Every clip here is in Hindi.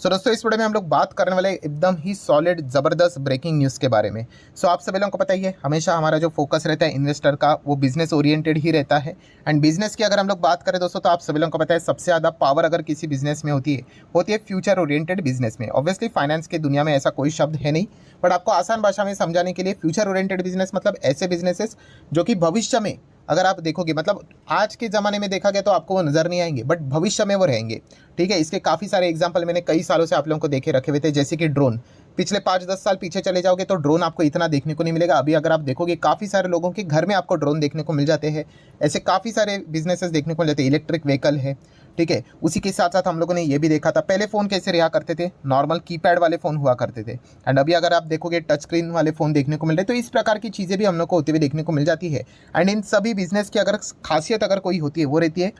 दोस्तों इस वीडियो में हम लोग बात करने वाले एकदम ही सॉलिड ज़बरदस्त ब्रेकिंग न्यूज़ के बारे में। आप सभी लोगों को पता ही है, हमेशा हमारा जो फोकस रहता है इन्वेस्टर का वो बिजनेस ओरिएंटेड ही रहता है। एंड बिजनेस की अगर हम लोग बात करें दोस्तों, तो आप सभी लोगों को पता है सबसे ज़्यादा पावर अगर किसी बिजनेस में होती है फ्यूचर ओरिएंटेड बिजनेस में। ऑब्वियसली फाइनेंस की दुनिया में ऐसा कोई शब्द है नहीं, बट आपको आसान भाषा में समझाने के लिए फ्यूचर ओरिएंटेड बिजनेस मतलब ऐसे बिजनेसेस जो कि भविष्य में अगर आप देखोगे, मतलब आज के ज़माने में देखा गया तो आपको वो नज़र नहीं आएंगे, बट भविष्य में वो रहेंगे। ठीक है, इसके काफ़ी सारे एग्जांपल मैंने कई सालों से आप लोगों को देखे रखे हुए थे, जैसे कि ड्रोन। पिछले 5-10 साल पीछे चले जाओगे तो ड्रोन आपको इतना देखने को नहीं मिलेगा। अभी अगर आप देखोगे काफ़ी सारे लोगों के घर में आपको ड्रोन देखने को मिल जाते हैं। ऐसे काफ़ी सारे बिजनेसेस देखने को मिल जाते हैं। इलेक्ट्रिक व्हीकल है, ठीक है। उसी के साथ साथ हम लोगों ने ये भी देखा था, पहले फ़ोन कैसे रहा करते थे, नॉर्मल कीपैड वाले फ़ोन हुआ करते थे। एंड अभी अगर आप देखोगे टच स्क्रीन वाले फ़ोन देखने को मिल रहे हैं। तो इस प्रकार की चीज़ें भी हम लोग को होते हुए देखने को मिल जाती है। एंड इन सभी बिजनेस की अगर खासियत अगर कोई होती है वो रहती है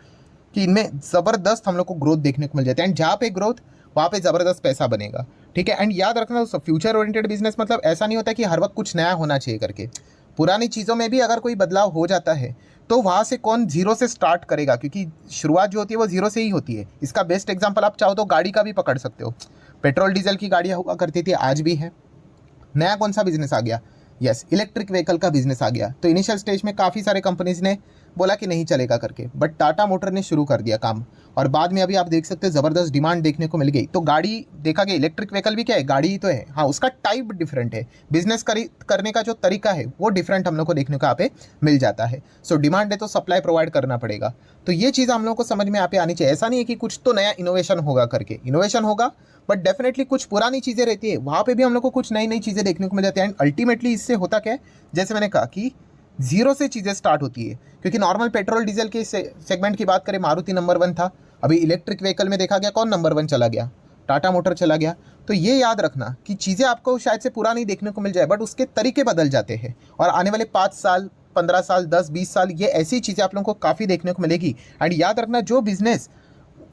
कि इनमें ज़बरदस्त हम लोग को ग्रोथ देखने को मिल जाती है। एंड जहाँ पे ग्रोथ वहाँ पे ज़बरदस्त पैसा बनेगा। ठीक है, एंड याद रखना दोस्तों, फ्यूचर ओरिएंटेड बिजनेस मतलब ऐसा नहीं होता कि हर वक्त कुछ नया होना चाहिए करके। पुरानी चीज़ों में भी अगर कोई बदलाव हो जाता है तो वहाँ से कौन जीरो से स्टार्ट करेगा, क्योंकि शुरुआत जो होती है वो जीरो से ही होती है। इसका बेस्ट एग्जांपल आप चाहो तो गाड़ी का भी पकड़ सकते हो। पेट्रोल डीजल की गाड़ियाँ हुआ करती थी, आज भी है। नया कौन सा बिजनेस आ गया? यस, इलेक्ट्रिक व्हीकल का बिजनेस आ गया। तो इनिशियल स्टेज में काफ़ी सारे कंपनीज ने बोला कि नहीं चलेगा करके, बट टाटा मोटर ने शुरू कर दिया काम। और बाद में अभी आप देख सकते हैं ज़बरदस्त डिमांड देखने को मिल गई। तो गाड़ी देखा गया, इलेक्ट्रिक व्हीकल भी क्या है, गाड़ी ही तो है। हाँ, उसका टाइप डिफरेंट है, बिजनेस करने का जो तरीका है वो डिफरेंट हम लोग को देखने को यहाँ पे मिल जाता है। डिमांड है तो सप्लाई प्रोवाइड करना पड़ेगा। तो ये चीज़ हम लोग को समझ में यहाँ पे आनी चाहिए। ऐसा नहीं है कि कुछ तो नया इनोवेशन होगा करके, इनोवेशन होगा बट डेफिनेटली कुछ पुरानी चीज़ें रहती है, वहाँ पे भी हम लोग को कुछ नई नई चीज़ें देखने को मिल जाती है। एंड अल्टीमेटली इससे होता क्या है, जैसे मैंने कहा कि जीरो से चीज़ें स्टार्ट होती है। क्योंकि नॉर्मल पेट्रोल डीजल के सेगमेंट की बात करें, मारुति नंबर 1 था। अभी इलेक्ट्रिक व्हीकल में देखा गया कौन नंबर 1 चला गया, टाटा मोटर चला गया। तो ये याद रखना कि चीज़ें आपको शायद से पुरानी देखने को मिल जाए, बट उसके तरीके बदल जाते हैं। और आने वाले 5 साल, 15 साल, 10-20 साल ये ऐसी चीज़ें आप लोगों को काफ़ी देखने को मिलेगी। एंड याद रखना, जो बिजनेस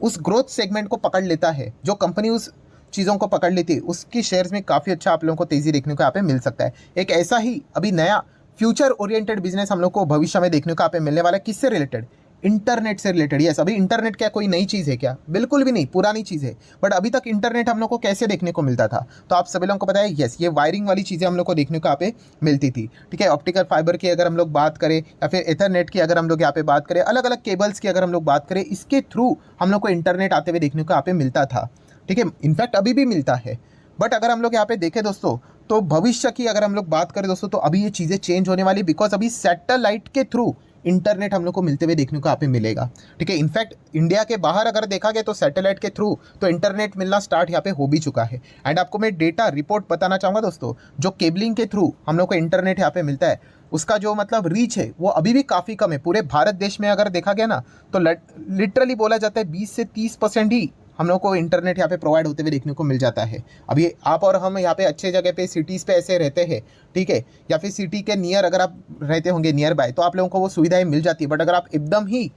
उस ग्रोथ सेगमेंट को पकड़ लेता है, जो कंपनी उस चीज़ों को पकड़ लेती है, उसकी शेयर्स में काफ़ी अच्छा आप लोगों को तेज़ी देखने को यहाँ पे मिल सकता है। एक ऐसा ही अभी नया फ्यूचर ओरिएंटेड बिजनेस हम लोग को भविष्य में देखने को यहाँ पे मिलने वाला है। किससे रिलेटेड? इंटरनेट से रिलेटेड। यस, अभी इंटरनेट क्या कोई नई चीज़ है क्या? बिल्कुल भी नहीं, पुरानी चीज़ है। बट अभी तक इंटरनेट हम लोग को कैसे देखने को मिलता था? तो आप सभी लोगों को पता है, यस, ये वायरिंग वाली चीज़ें हम लोग को देखने को यहाँ पे मिलती थी। ठीक है, ऑप्टिकल फाइबर की अगर हम लोग बात करें या फिर एथरनेट की अगर हम लोग यहाँ पे बात करें, अलग अलग केबल्स की अगर हम लोग बात करें, इसके थ्रू हम लोग को इंटरनेट आते हुए देखने को यहाँ पे मिलता था। ठीक है, इनफैक्ट अभी भी मिलता है। बट अगर हम लोग यहाँ पे देखें दोस्तों, तो भविष्य की अगर हम लोग बात करें दोस्तों, तो अभी ये चीज़ें चेंज होने वाली, बिकॉज अभी सैटेलाइट के थ्रू इंटरनेट हम लोग को मिलते हुए देखने को यहाँ पे मिलेगा। ठीक है, इनफैक्ट इंडिया के बाहर अगर देखा गया तो सैटेलाइट के थ्रू तो इंटरनेट मिलना स्टार्ट यहाँ पे हो भी चुका है। एंड आपको मैं डेटा रिपोर्ट बताना चाहूँगा दोस्तों, जो केबलिंग के थ्रू हम लोग को इंटरनेट यहाँ पे मिलता है, उसका जो मतलब रीच है वो अभी भी काफ़ी कम है। पूरे भारत देश में अगर देखा गया ना, तो लिटरली बोला जाता है 20 से 30% ही हम लोग को इंटरनेट यहाँ पे प्रोवाइड होते हुए देखने को मिल जाता है। अभी आप और हम यहाँ पे अच्छे जगह पे सिटीज़ पे ऐसे रहते हैं, ठीक है, या फिर सिटी के नियर अगर आप रहते होंगे नियर बाय, तो आप लोगों को वो सुविधाएं मिल जाती है। बट अगर आप एकदम ही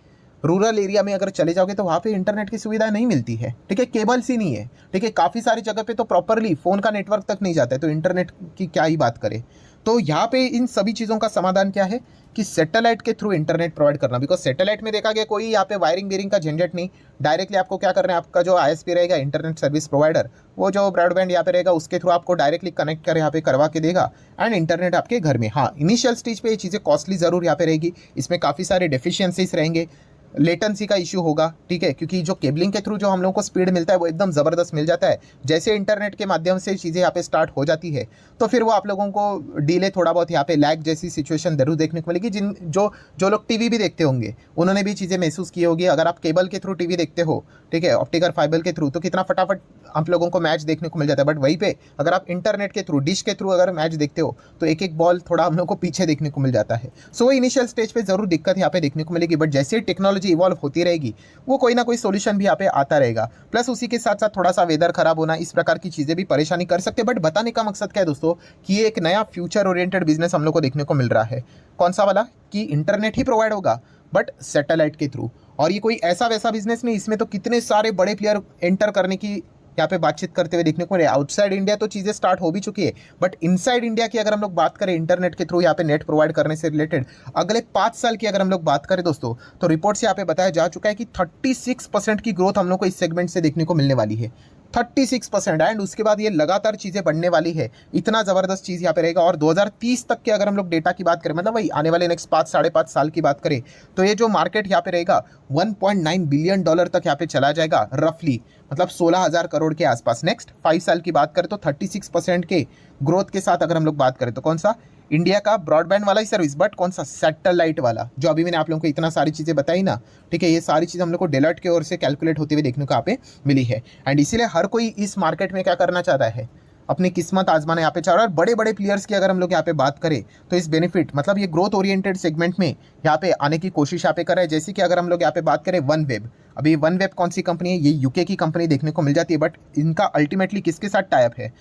रूरल एरिया में अगर चले जाओगे तो वहाँ पे इंटरनेट की सुविधा नहीं मिलती है। ठीक है, केबल्स ही नहीं है। ठीक है, काफ़ी सारी जगह पे तो प्रॉपरली फ़ोन का नेटवर्क तक नहीं जाता है, तो इंटरनेट की क्या ही बात करें। तो यहाँ पे इन सभी चीज़ों का समाधान क्या है कि सैटेलाइट के थ्रू इंटरनेट प्रोवाइड करना। बिकॉज सैटेलाइट में देखा गया कोई यहाँ पे वायरिंग वेयरिंग का झंझट नहीं, डायरेक्टली आपको क्या करना है, आपका जो आईएसपी रहेगा, इंटरनेट सर्विस प्रोवाइडर, वो जो ब्रॉडबैंड यहाँ पे रहेगा उसके थ्रू आपको डायरेक्टली कनेक्ट कर यहाँ पे करवा के देगा एंड इंटरनेट आपके घर में। हाँ, इनिशियल स्टेज पे ये चीज़ें कॉस्टली ज़रूर यहाँ पे रहेगी, इसमें काफ़ी सारे डेफिशिएंसीज रहेंगे, लेटेंसी का इशू होगा। ठीक है, क्योंकि जो केबलिंग के थ्रू जो हम लोगों को स्पीड मिलता है वो एकदम ज़बरदस्त मिल जाता है। जैसे इंटरनेट के माध्यम से चीज़ें यहाँ पे स्टार्ट हो जाती है तो फिर वो आप लोगों को डिले, थोड़ा बहुत यहाँ पे लैग जैसी सिचुएशन जरूर देखने को मिलेगी। जो लोग टीवी भी देखते होंगे उन्होंने भी चीज़ें महसूस की होगी। अगर आप केबल के थ्रू टीवी देखते हो, ठीक है, ऑप्टिकल फाइबर के थ्रू, तो कितना फटाफट आप लोगों को मैच देखने को मिल जाता है। बट वहीं पे अगर आप इंटरनेट के थ्रू, डिश के थ्रू अगर मैच देखते हो तो एक एक बॉल थोड़ा हम लोग को पीछे देखने को मिल जाता है। वो इनिशियल स्टेज पे जरूर दिक्कत यहाँ पे देखने को मिलेगी, बट जैसे टेक्नोलॉजी इवॉल्व होती रहेगी वो कोई ना कोई सोल्यूशन भी यहाँ पे आता रहेगा। प्लस उसी के साथ साथ थोड़ा सा वेदर खराब होना, इस प्रकार की चीज़ें भी परेशानी कर सकते हैं। बट बताने का मकसद क्या है दोस्तों, कि ये एक नया फ्यूचर ओरिएंटेड बिजनेस हम लोग को देखने को मिल रहा है। कौन सा वाला? कि इंटरनेट ही प्रोवाइड होगा बट सैटेलाइट के थ्रू। और ये कोई ऐसा वैसा बिजनेस नहीं, इसमें तो कितने सारे बड़े प्लेयर एंटर करने की यहाँ पे बातचीत करते हुए देखने को मिले। आउटसाइड इंडिया तो चीज़ें स्टार्ट हो भी चुकी है, बट इनसाइड इंडिया की अगर हम लोग बात करें इंटरनेट के थ्रू यहाँ पे नेट प्रोवाइड करने से रिलेटेड, अगले 5 साल की अगर हम लोग बात करें दोस्तों, तो रिपोर्ट से यहाँ पे बताया जा चुका है कि 36% की ग्रोथ हम लोग को इस सेगमेंट से देखने को मिलने वाली है। 36%। एंड उसके बाद ये लगातार चीज़ें बढ़ने वाली है, इतना ज़बरदस्त चीज़ यहाँ पे रहेगा। और 2030 तक के अगर हम लोग डेटा की बात करें, मतलब वही आने वाले नेक्स्ट 5 साढ़े 5 साल की बात करें, तो ये जो मार्केट यहाँ पे रहेगा $1.9 बिलियन तक यहाँ पे चला जाएगा रफली, मतलब 16,000 करोड़ के आसपास। नेक्स्ट 5 साल की बात करें तो 36% के ग्रोथ के साथ अगर हम लोग बात करें तो कौन सा, इंडिया का ब्रॉडबैंड वाला ही सर्विस, बट कौन सा, सैटेलाइट वाला, जो अभी मैंने आप लोगों को इतना सारी चीज़ें बताई ना, ठीक है, ये सारी चीज़ हम लोग को डेलॉयट की ओर से कैलकुलेट होते हुए देखने को यहाँ पे मिली है। एंड इसीलिए हर कोई इस मार्केट में क्या करना चाहता है, अपनी किस्मत आजमाना यहाँ पे चाह रहा है। और बड़े बड़े प्लेयर्स की अगर हम लोग यहाँ पे बात करें तो इस बेनिफिट, मतलब ये ग्रोथ ओरिएंटेड सेगमेंट में यहाँ पे आने की कोशिश यहाँ पे कर रहा है। जैसे कि अगर हम लोग यहाँ पे बात करें वन वेब, अभी वन वेब कौन सी कंपनी है, ये यूके की कंपनी देखने को मिल जाती है, बट इनका अल्टीमेटली किसके साथ टाइप है,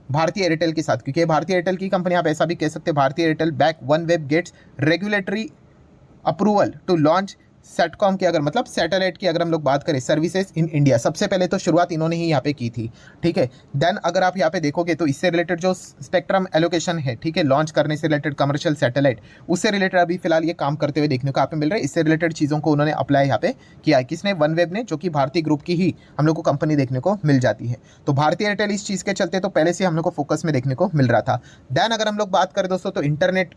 भारतीय एयरटेल के साथ, क्योंकि भारतीय एयरटेल की कंपनी, आप ऐसा भी कह सकते हैं, Bharti Airtel back OneWeb gets regulatory approval to launch satcom की, अगर मतलब सैटेलाइट की अगर हम लोग बात करें सर्विसेज इन इंडिया, सबसे पहले तो शुरुआत इन्होंने ही यहाँ पे की थी, ठीक है। देन अगर आप यहाँ पे देखोगे तो इससे रिलेटेड जो स्पेक्ट्रम एलोकेशन है, ठीक है, लॉन्च करने से रिलेटेड कमर्शियल सैटेलाइट, उससे रिलेटेड अभी फिलहाल ये काम करते हुए देखने को यहाँ पे मिल रहा है। इससे रिलेटेड चीज़ों को उन्होंने अप्लाई यहाँ पे किया है, किसने, वन वेब ने, जो कि भारतीय ग्रुप की ही हम लोग को कंपनी देखने को मिल जाती है। तो भारतीय एयरटेल इस चीज़ के चलते तो पहले से हम लोग को फोकस में देखने को मिल रहा था। देन अगर हम लोग बात करें दोस्तों तो इंटरनेट,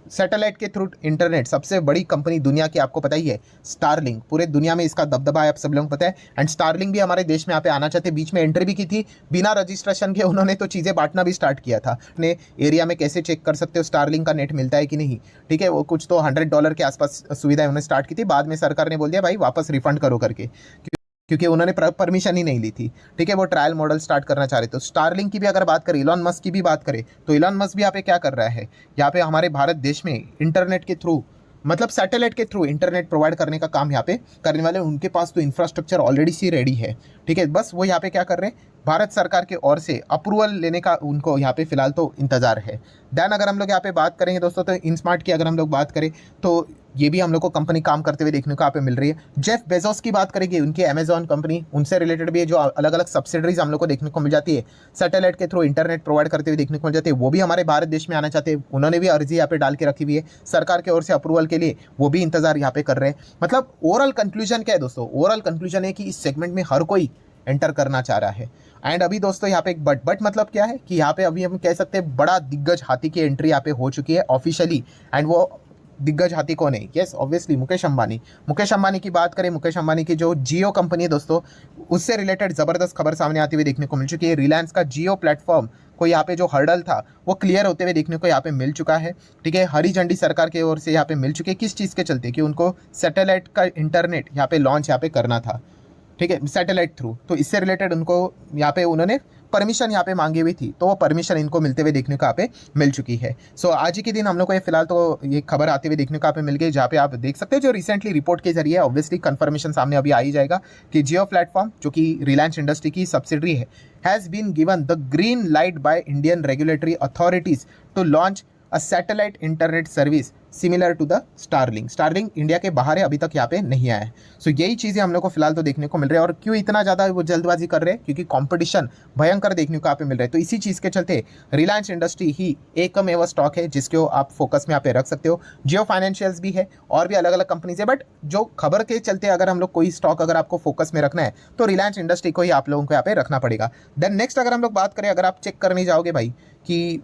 सैटेलाइट के थ्रू इंटरनेट, सबसे बड़ी कंपनी दुनिया की आपको पता ही है, स्टारलिंक, पूरे दुनिया में इसका दबदबा है, आप सब लोगों को पता है। एंड स्टारलिंक भी हमारे देश में यहाँ पे आना चाहते, बीच में एंट्री भी की थी बिना रजिस्ट्रेशन के, उन्होंने तो चीज़ें बांटना भी स्टार्ट किया था। अपने एरिया में कैसे चेक कर सकते हो स्टारलिंक का नेट मिलता है कि नहीं, ठीक है, वो कुछ तो $100 के आसपास सुविधाएं उन्होंने स्टार्ट की थी, बाद में सरकार ने बोल दिया भाई वापस रिफंड करो करके, क्योंकि उन्होंने परमिशन ही नहीं ली थी, ठीक है, वो ट्रायल मॉडल स्टार्ट करना चाह रहे। तो स्टारलिंक की भी अगर बात करें, इलॉन मस्क की भी बात करें, तो इलॉन मस्क भी यहाँ पे क्या कर रहा है, यहाँ पे हमारे भारत देश में इंटरनेट के थ्रू, मतलब सैटेलाइट के थ्रू इंटरनेट प्रोवाइड करने का काम यहाँ पे करने वाले। उनके पास तो इंफ्रास्ट्रक्चर ऑलरेडी सी रेडी है, ठीक है, बस वो यहाँ पे क्या कर रहे हैं, भारत सरकार के ओर से अप्रूवल लेने का उनको यहाँ पे फिलहाल तो इंतजार है। देन अगर हम लोग यहाँ पे बात करेंगे दोस्तों तो इनस्मार्ट की अगर हम लोग बात करें तो ये भी हम लोग को कंपनी काम करते हुए देखने को यहाँ पे मिल रही है। जेफ बेजोस की बात करेंगे, उनकी अमेजॉन कंपनी, उनसे रिलेटेड भी जो अलग अलग सब्सिडरीज हम लोग को देखने को मिल जाती है, सैटेलाइट के थ्रू इंटरनेट प्रोवाइड करते हुए देखने को मिल जाती है, वो भी हमारे भारत देश में आना चाहते हैं। उन्होंने भी अर्जी यहाँ पे डाल के रखी हुई है सरकार की ओर से अप्रूवल के लिए, वो भी इंतजार यहाँ पे कर रहे हैं। मतलब ओवरऑल कंक्लूजन क्या है दोस्तों, ओवरऑल कंक्लूजन है कि इस सेगमेंट में हर कोई एंटर करना चाह रहा है। एंड अभी दोस्तों यहाँ पे एक बट मतलब क्या है कि यहाँ पे अभी हम कह सकते हैं बड़ा दिग्गज हाथी की एंट्री यहाँ पे हो चुकी है ऑफिशियली। एंड वो दिग्गज हाथी कौन है, यस ऑब्वियसली मुकेश अंबानी। मुकेश अंबानी की बात करें, मुकेश अंबानी की जो जियो कंपनी है दोस्तों, उससे रिलेटेड ज़बरदस्त खबर सामने आती हुई देखने को मिल चुकी है। रिलायंस का जियो प्लेटफॉर्म को यहाँ पे जो हर्डल था वो क्लियर होते हुए देखने को यहाँ पे मिल चुका है, ठीक है, हरी झंडी सरकार की ओर से यहाँ पे मिल चुकी है। किस चीज़ के चलते, कि उनको सैटेलाइट का इंटरनेट यहाँ पे लॉन्च यहाँ पे करना था, ठीक है, सैटेलाइट थ्रू, तो इससे रिलेटेड उनको यहाँ पे उन्होंने परमिशन यहाँ पे मांगी हुई थी, तो वो परमिशन इनको मिलते हुए देखने को यहाँ पे मिल चुकी है। सो आज ही के दिन हम लोग को ये फिलहाल तो ये खबर आते हुए देखने को यहाँ पे मिल गई, जहाँ पे आप देख सकते हैं जो रिसेंटली रिपोर्ट के जरिए ऑब्वियसली कंफर्मेशन सामने अभी आ ही जाएगा कि जियो प्लेटफॉर्म, जो कि रिलायंस इंडस्ट्री की सब्सिडरी है, has been given the green light by Indian regulatory authorities to launch a satellite internet service similar to the Starlink. Starlink India के बाहर है, अभी तक यहाँ पे नहीं आया है। सो यही चीज़ें हम लोग को फिलहाल तो देखने को मिल रही है। और क्यों इतना ज़्यादा वो जल्दबाजी कर रहे हैं, क्योंकि कंपटीशन भयंकर देखने को यहाँ पे मिल रहा है। तो इसी चीज़ के चलते रिलायंस इंडस्ट्री ही एकमेव स्टॉक है जिसको आप फोकस में यहाँ पे रख सकते हो। जियो फाइनेंशियल्स भी है और भी अलग अलग कंपनीज है, बट जो खबर के चलते अगर हम लोग कोई स्टॉक अगर आपको फोकस में रखना है तो रिलायंस इंडस्ट्री को ही आप लोगों को यहाँ पे रखना पड़ेगा। देन नेक्स्ट अगर हम लोग बात करें, अगर आप चेक करने जाओगे भाई कि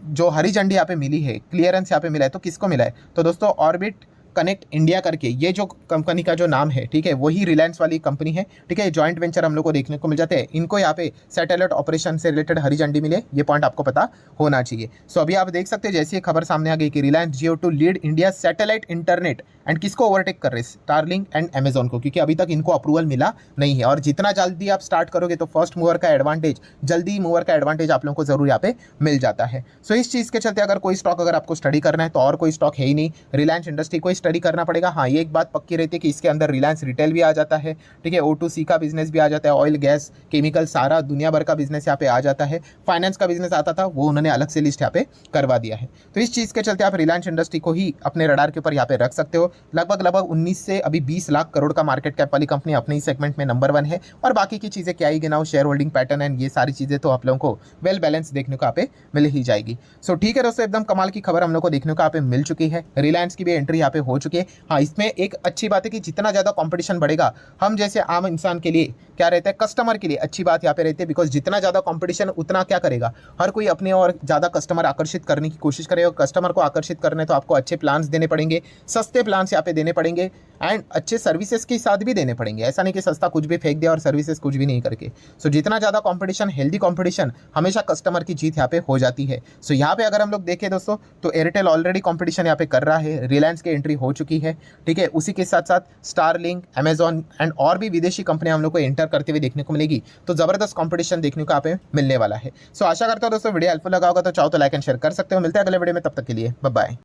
जो हरी झंडी यहाँ पे मिली है, क्लियरेंस यहाँ पे मिला है, तो किसको मिला है, तो दोस्तों ऑर्बिट कनेक्ट इंडिया करके ये जो कंपनी का जो नाम है, ठीक है, वही रिलायंस वाली कंपनी है, ठीक है, जॉइंट वेंचर हम लोग को देखने को मिल जाते हैं। इनको यहाँ पे सैटेलाइट ऑपरेशन से रिलेटेड हरी झंडी मिले, ये पॉइंट आपको पता होना चाहिए। सो अभी आप देख सकते हैं जैसी खबर सामने आ गई कि Reliance Jio to lead India satellite internet, and किसको ओवरटेक कर रहे हैं, स्टारलिंक एंड अमेजॉन को, क्योंकि अभी तक इनको अप्रूवल मिला नहीं है। और जितना जल्दी आप स्टार्ट करोगे तो फर्स्ट मूवर का एडवांटेज, जल्दी मूवर का एडवांटेज आप लोगों को जरूर यहाँ पे मिल जाता है। सो इस चीज़ के चलते अगर कोई स्टॉक अगर आपको स्टडी करना है तो और कोई स्टॉक है ही नहीं, रिलायंस इंडस्ट्री को ही स्टडी करना पड़ेगा। हाँ, ये एक बात पक्की रहती है कि इसके अंदर रिलायंस रिटेल भी आ जाता है, ठीक है, O2C का बिजनेस भी आ जाता है, ऑयल गैस केमिकल सारा दुनिया भर का बिजनेस यहाँ पे आ जाता है। फाइनेंस का बिजनेस आता था, वो उन्होंने अलग से लिस्ट यहाँ पे करवा दिया है। तो इस चीज़ के चलते आप रिलायंस इंडस्ट्री को ही अपने रडार के ऊपर यहाँ पे रख सकते हो। लगभग 19 से अभी 20 लाख करोड़ का मार्केट कैप वाली कंपनी अपने ही सेगमेंट में नंबर 1 है। और बाकी की चीज़ें क्या ही गिनाओ, शेयर होल्डिंग पैटर्न एंड ये सारी चीज़ें तो आप लोगों को वेल बैलेंस देखने को यहाँ पे मिल ही जाएगी। सो ठीक है दोस्तों, एकदम कमाल की खबर हम लोग को देखने को यहाँ पे मिल चुकी है। रिलायंस की भी एंट्री यहाँ पे हो चुकी है। हाँ, इसमें एक अच्छी बात है कि जितना ज़्यादा कंपटीशन बढ़ेगा, हम जैसे आम इंसान के लिए क्या रहता है, कस्टमर के लिए अच्छी बात यहाँ पे रहती है, बिकॉज जितना ज़्यादा कंपटीशन उतना क्या करेगा, हर कोई अपने और ज़्यादा कस्टमर आकर्षित करने की कोशिश करेगा। कस्टमर को आकर्षित करना है तो आपको अच्छे प्लान्स देने पड़ेंगे, सस्ते प्लान्स यहाँ पे देने पड़ेंगे एंड अच्छे सर्विसेज के साथ भी देने पड़ेंगे। ऐसा नहीं कि सस्ता कुछ भी फेंक दिया और सर्विसेज कुछ भी नहीं करके। सो जितना ज़्यादा कंपटीशन, हेल्दी कंपटीशन, हमेशा कस्टमर की जीत यहाँ पे हो जाती है। सो यहाँ पे अगर हम लोग देखें दोस्तों तो एयरटेल ऑलरेडी कंपटीशन यहाँ पे कर रहा है, रिलायंस की एंट्री हो चुकी है, ठीक है। उसी के साथ साथ स्टारलिंक, अमेजॉन एंड और भी विदेशी कंपनियां हम लोग को एंटर करते हुए देखने को मिलेगी। तो जबरदस्त कंपटीशन देखने को यहाँ पे मिलने वाला है। सो आशा करता हूँ दोस्तों वीडियो हेल्पफुल लगा होगा, तो चाहो तो लाइक एंड शेयर कर सकते हो। मिलते हैं अगले वीडियो में, तब तक के लिए बाय बाय।